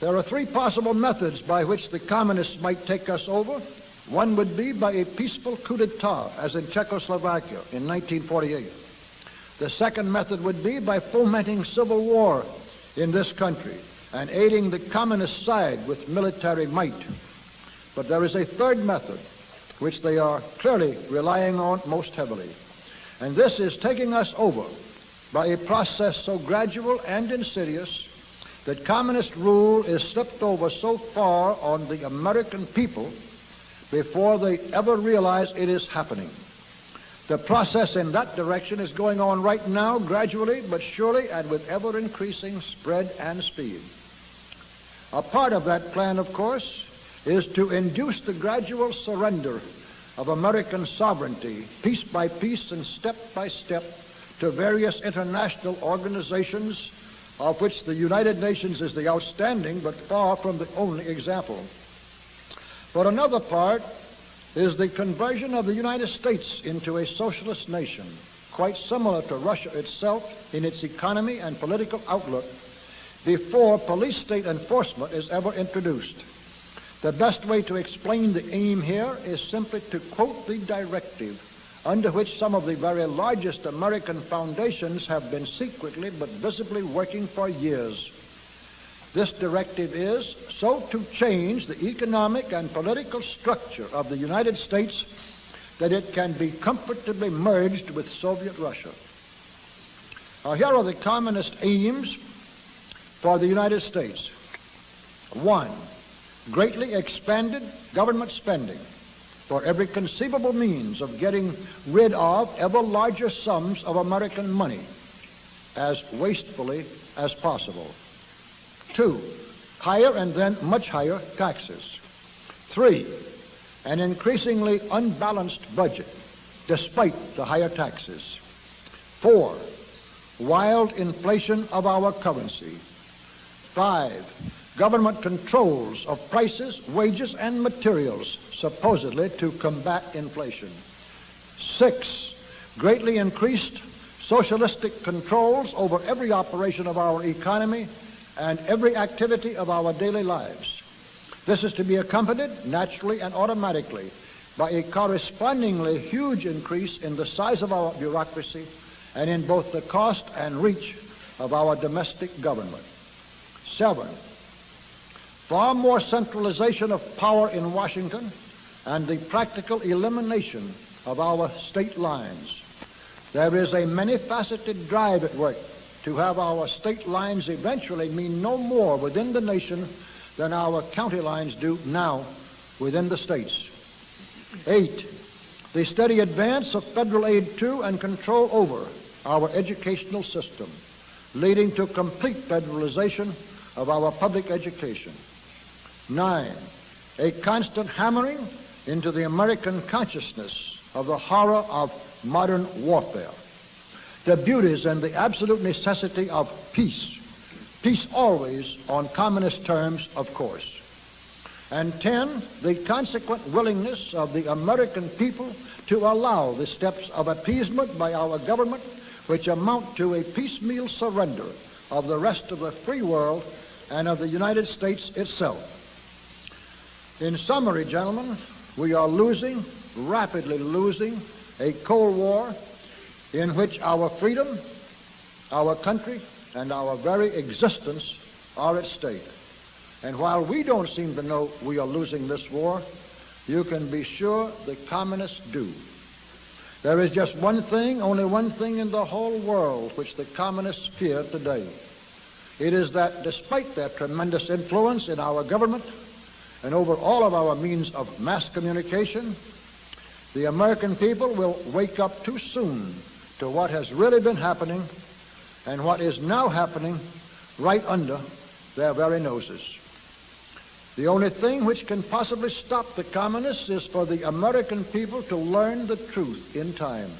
There are three possible methods by which the communists might take us over. One would be by a peaceful coup d'etat, as in Czechoslovakia in 1948. The second method would be by fomenting civil war in this country and aiding the communist side with military might. But there is a third method, which they are clearly relying on most heavily, and this is taking us over by a process so gradual and insidious that communist rule is slipped over so far on the American people before they ever realize it is happening. The process in that direction is going on right now, gradually but surely, and with ever-increasing spread and speed. A part of that plan, of course, is to induce the gradual surrender of American sovereignty, piece by piece and step by step, to various international organizations, of which the United Nations is the outstanding but far from the only example. But another part is the conversion of the United States into a socialist nation, quite similar to Russia itself in its economy and political outlook, before police state enforcement is ever introduced. The best way to explain the aim here is simply to quote the directive under which some of the very largest American foundations have been secretly but visibly working for years. This directive is so to change the economic and political structure of the United States that it can be comfortably merged with Soviet Russia. Now, here are the communist aims for the United States. 1, greatly expanded government spending for every conceivable means of getting rid of ever larger sums of American money as wastefully as possible. 2, higher and then much higher taxes. 3, an increasingly unbalanced budget despite the higher taxes. 4, wild inflation of our currency. 5, government controls of prices, wages, and materials, supposedly to combat inflation. 6, greatly increased socialistic controls over every operation of our economy and every activity of our daily lives. This is to be accompanied naturally and automatically by a correspondingly huge increase in the size of our bureaucracy and in both the cost and reach of our domestic government. 7, far more centralization of power in Washington and the practical elimination of our state lines. There is a many-faceted drive at work to have our state lines eventually mean no more within the nation than our county lines do now within the states. 8, the steady advance of federal aid to and control over our educational system, leading to complete federalization of our public education. 9, a constant hammering into the American consciousness of the horror of modern warfare, the beauties and the absolute necessity of peace, peace always on communist terms, of course. And 10, the consequent willingness of the American people to allow the steps of appeasement by our government which amount to a piecemeal surrender of the rest of the free world and of the United States itself. In summary, gentlemen, we are losing, rapidly losing, a Cold War in which our freedom, our country, and our very existence are at stake. And while we don't seem to know we are losing this war, you can be sure the communists do. There is just one thing, only one thing in the whole world which the communists fear today. It is that despite their tremendous influence in our government and over all of our means of mass communication, the American people will wake up too soon to what has really been happening and what is now happening right under their very noses. The only thing which can possibly stop the communists is for the American people to learn the truth in time.